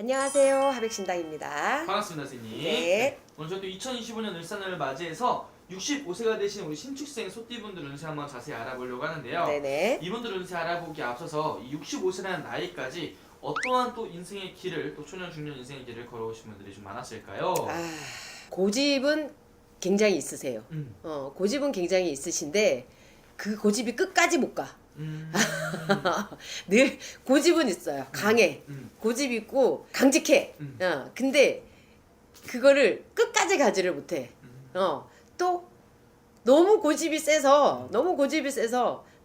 안녕하세요. 하백신당입니다. 반갑습니다, 선생님. 네. 오늘 저도 2025년 을산을 맞이해서 65세가 되신 우리 신축생 소띠분들 운세 한번 자세히 알아보려고 하는데요. 네네. 이분들 운세 알아보기에 앞서서 이 65세라는 나이까지 어떠한 또 인생의 길을, 또 초년 중년 인생의 길을 걸어오신 분들이 좀 많았을까요? 고집은 굉장히 있으세요. 고집은 굉장히 있으신데 그 고집이 끝까지 못 가. 늘 고집은 있어요. 강해. 고집 있고 강직해. 근데 그거를 끝까지 가지를 못해. 또 너무 고집이 세서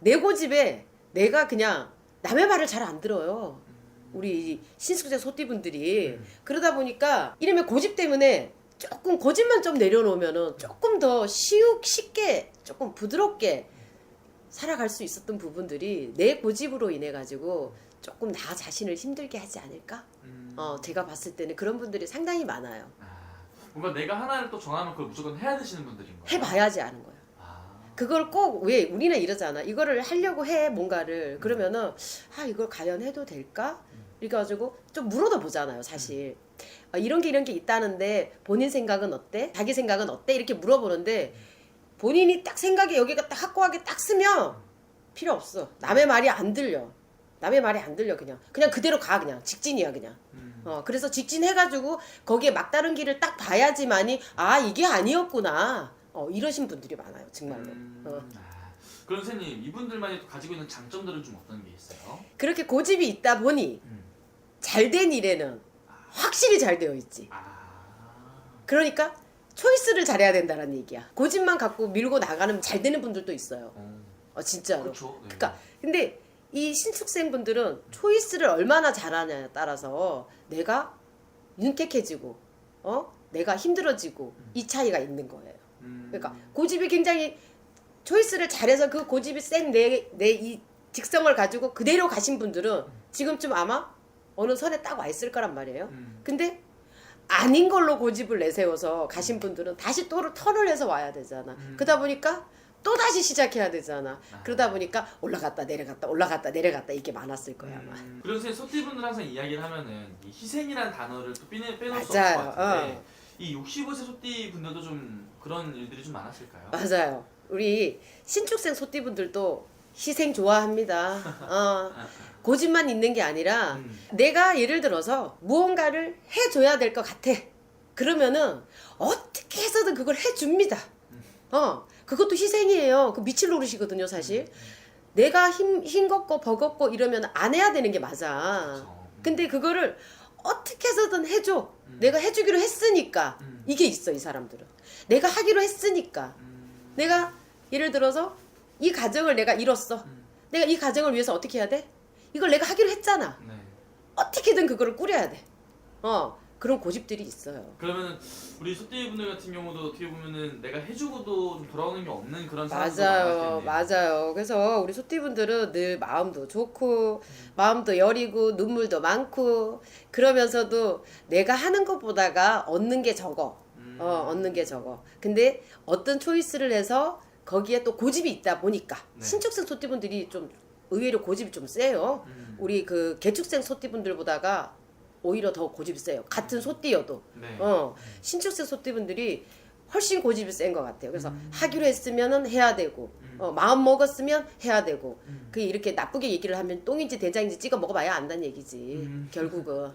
내 고집에 내가 그냥 남의 말을 잘 안 들어요. 우리 신숙생 소띠분들이 그러다 보니까 이러면 고집 때문에 조금 고집만 좀 내려놓으면은 조금 더 쉽게 조금 부드럽게 살아갈 수 있었던 부분들이 내 고집으로 인해 가지고 조금 나 자신을 힘들게 하지 않을까? 제가 봤을 때는 그런 분들이 상당히 많아요. 뭔가 내가 하나를 또 정하면 그걸 무조건 해야 되시는 분들인 거예요? 해봐야지 아는 거야. 그걸 꼭 왜 우리는 이러잖아. 이거를 하려고 해 뭔가를 그러면은 이걸 과연 해도 될까? 이렇게 가지고 좀 물어도 보잖아요, 사실. 이런 게 있다는데 본인 생각은 어때? 자기 생각은 어때? 이렇게 물어보는데 본인이 딱 생각이 여기가 딱 확고하게 딱 쓰면 필요 없어. 남의 말이 안 들려. 그냥 그대로 가. 그냥 직진이야 그냥. 그래서 직진해가지고 거기에 막다른 길을 딱 봐야지만이 이게 아니었구나. 이러신 분들이 많아요, 정말로. 그럼 선생님, 이분들만이 또 가지고 있는 장점들은 좀 어떤 게 있어요? 그렇게 고집이 있다 보니 잘된 일에는 확실히 잘 되어 있지. 그러니까 초이스를 잘해야 된다는 얘기야. 고집만 갖고 밀고 나가는 잘 되는 분들도 있어요. 진짜로. 그렇죠. 네. 그러니까 근데 이 신축생 분들은 초이스를 얼마나 잘하냐에 따라서 내가 윤택해지고 내가 힘들어지고 이 차이가 있는 거예요. 그러니까 고집이 굉장히 초이스를 잘해서 그 고집이 센 내 이 직성을 가지고 그대로 가신 분들은 지금쯤 아마 어느 선에 딱 와 있을 거란 말이에요. 근데 아닌 걸로 고집을 내세워서 가신 분들은 다시 또 턴을 해서 와야 되잖아. 그러다 보니까 또 다시 시작해야 되잖아. 그러다 보니까 올라갔다 내려갔다 이게 많았을 거야 아마. 그래서 선생님, 소띠분들 항상 이야기를 하면은 이 희생이라는 단어를 또 빼놓을 수 없을 맞아요. 것 같은데 이 65세 소띠분들도 좀 그런 일들이 좀 많았을까요? 맞아요. 우리 신축생 소띠분들도 희생 좋아합니다. 고집만 있는 게 아니라 내가 예를 들어서 무언가를 해줘야 될 것 같아. 그러면은 어떻게 해서든 그걸 해줍니다. 그것도 희생이에요. 그 미칠 노릇이거든요, 사실. 내가 힘겹고 버겁고 이러면 안 해야 되는 게 맞아. 근데 그거를 어떻게 해서든 해줘. 내가 해주기로 했으니까. 이게 있어, 이 사람들은. 내가 하기로 했으니까. 내가 예를 들어서 이 가정을 내가 이뤘어. 내가 이 가정을 위해서 어떻게 해야 돼? 이걸 내가 하기로 했잖아. 네. 어떻게든 그거를 꾸려야 돼. 그런 고집들이 있어요. 그러면 우리 소띠분들 같은 경우도 어떻게 보면은 내가 해주고도 좀 돌아오는 게 없는 그런 맞아요. 사람들도 맞아요. 그래서 우리 소띠분들은 늘 마음도 좋고 마음도 여리고 눈물도 많고 그러면서도 내가 하는 것보다가 얻는 게 적어. 얻는 게 적어. 근데 어떤 초이스를 해서 거기에 또 고집이 있다 보니까 신축생 소띠분들이 좀 의외로 고집이 좀 세요. 우리 그 개축생 소띠분들보다가 오히려 더 고집이 세요. 같은 소띠여도. 신축생 소띠분들이 훨씬 고집이 센 것 같아요. 그래서 하기로 했으면은 해야 되고, 마음 먹었으면 해야 되고, 그 이렇게 나쁘게 얘기를 하면 똥인지 대장인지 찍어 먹어봐야 안다는 얘기지. 결국은.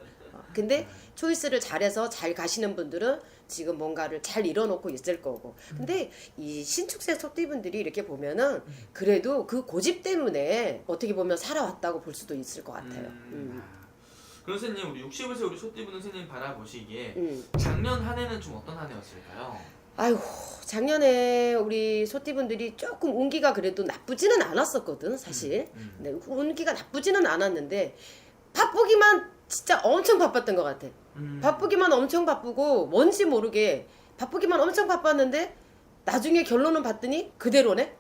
근데 초이스를 잘해서 잘 가시는 분들은 지금 뭔가를 잘 이뤄놓고 있을 거고. 근데 이 신축생 소띠분들이 이렇게 보면은 그래도 그 고집 때문에 어떻게 보면 살아왔다고 볼 수도 있을 것 같아요. 그럼 선생님, 우리 65세 우리 소띠분 선생님 바라보시기에 작년 한 해는 좀 어떤 한 해였을까요? 아이고, 작년에 우리 소띠분들이 조금 운기가 그래도 나쁘지는 않았었거든, 사실. 네, 운기가 나쁘지는 않았는데 바쁘기만 진짜 엄청 바빴던 것 같아. 바쁘기만 엄청 바쁘고 뭔지 모르게 바쁘기만 엄청 바빴는데 나중에 결론은 봤더니 그대로네.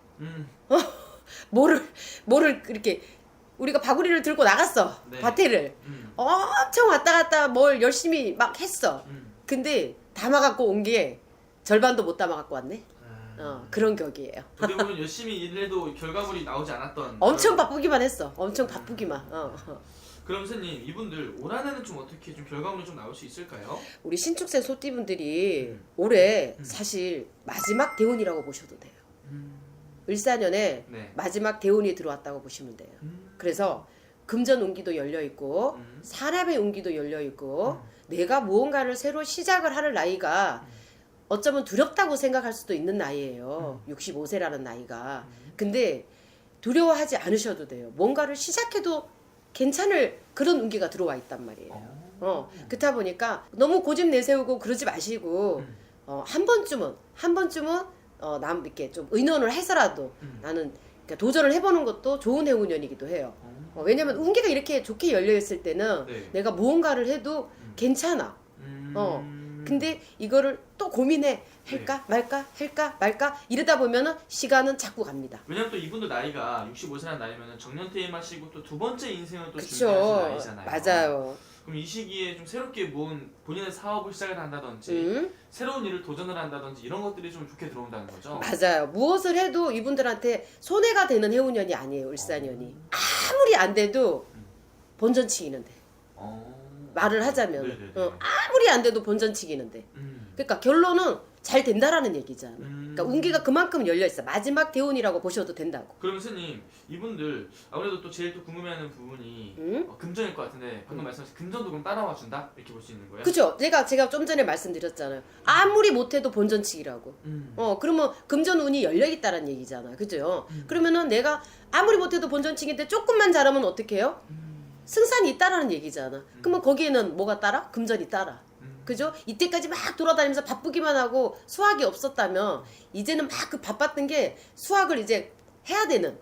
뭐를 이렇게 우리가 바구리를 들고 나갔어. 네. 밭에를 엄청 왔다 갔다 뭘 열심히 막 했어. 근데 담아갖고 온 게 절반도 못 담아갖고 왔네. 그런 격이에요. 어떻게 보면 열심히 일해도 결과물이 나오지 않았던 엄청 바쁘기만 했어. 엄청 바쁘기만. 그럼 선생님 이분들 올 한해는 좀 어떻게 좀 결과물이 좀 나올 수 있을까요? 우리 신축생 소띠분들이 올해 음. 사실 마지막 대운이라고 보셔도 돼요. 음. 을사년에 네. 마지막 대운이 들어왔다고 보시면 돼요. 그래서 금전 운기도 열려 있고 사람의 운기도 열려 있고 내가 무언가를 새로 시작을 하는 나이가 어쩌면 두렵다고 생각할 수도 있는 나이예요. 65세라는 나이가. 근데 두려워하지 않으셔도 돼요. 뭔가를 시작해도 괜찮을 그런 운기가 들어와 있단 말이에요. 그렇다 보니까 너무 고집 내세우고 그러지 마시고 한 번쯤은 남 이렇게 좀 의논을 해서라도 나는 그러니까 도전을 해보는 것도 좋은 해운년이기도 해요. 왜냐면 운기가 이렇게 좋게 열려 있을 때는 네. 내가 무언가를 해도 괜찮아. 근데 이거를 또 고민해 할까 말까 할까 말까 이러다 보면은 시간은 자꾸 갑니다. 왜냐면 또 이분도 나이가 65세라는 나이면은 정년퇴임하시고 또 두 번째 인생을 또 그쵸. 준비하실 나이잖아요. 맞아요. 그럼 이 시기에 좀 새롭게 본인의 사업을 시작을 한다든지 새로운 일을 도전을 한다든지 이런 것들이 좀 좋게 들어온다는 거죠. 맞아요. 무엇을 해도 이분들한테 손해가 되는 해운년이 아니에요. 을사년이. 아무리 안 돼도 본전치기는 돼. 말을 하자면 네네네. 아무리 안 돼도 본전치기는 돼. 그러니까 결론은 잘 된다라는 얘기잖아. 그러니까 운기가 그만큼 열려 있어. 마지막 대운이라고 보셔도 된다고. 그럼 스님 이분들 아무래도 또 제일 또 궁금해하는 부분이 금전일 것 같은데 방금 말씀하신 금전도 그럼 따라와 준다 이렇게 볼 수 있는 거예요? 그죠? 제가 좀 전에 말씀드렸잖아요. 아무리 못해도 본전치기라고. 그러면 금전운이 열려 있다는 얘기잖아. 그죠? 그러면은 내가 아무리 못해도 본전치기인데 조금만 잘하면 어떻게 해요? 승산이 있다라는 얘기잖아. 그러면 거기에는 뭐가 따라? 금전이 따라. 그죠? 이때까지 막 돌아다니면서 바쁘기만 하고 수학이 없었다면 이제는 막 그 바빴던 게 수학을 이제 해야 되는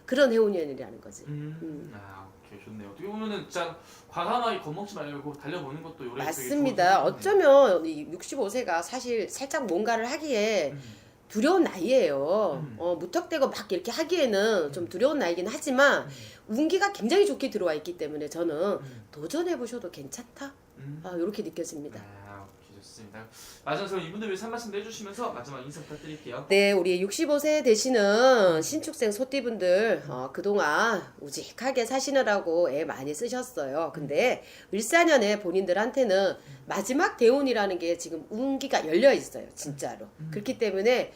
그런 해운년이라는 거지. 아, 오케이 좋네요. 어떻게 보면은 진짜 과감하게 겁먹지 말고 달려보는 것도 요래 맞습니다. 어쩌면 이 65세가 사실 살짝 뭔가를 하기에 두려운 나이예요. 무턱대고 막 이렇게 하기에는 좀 두려운 나이긴 하지만 운기가 굉장히 좋게 들어와 있기 때문에 저는 도전해 보셔도 괜찮다. 이렇게 느껴집니다. 아, 오케이 좋습니다. 마지막으로 이분들 위해서 한 말씀 해주시면서 마지막 인사 부탁드릴게요. 네, 우리 65세 되시는 신축생 소띠분들 그동안 우직하게 사시느라고 애 많이 쓰셨어요. 근데 을사년에 본인들한테는 마지막 대운이라는 게 지금 운기가 열려 있어요. 진짜로. 그렇기 때문에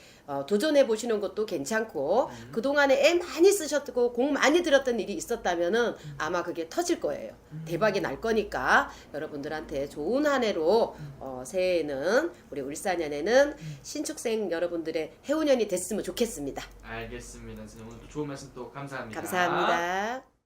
도전해 보시는 것도 괜찮고 그동안에 애 많이 쓰셨고 공 많이 들었던 일이 있었다면은 아마 그게 터질 거예요. 대박이 날 거니까 여러분들한테 좋은 한 해로 새해에는 우리 을사년에는 신축생 여러분들의 해운년이 됐으면 좋겠습니다. 알겠습니다. 선생님 오늘 또 좋은 말씀 또 감사합니다. 감사합니다.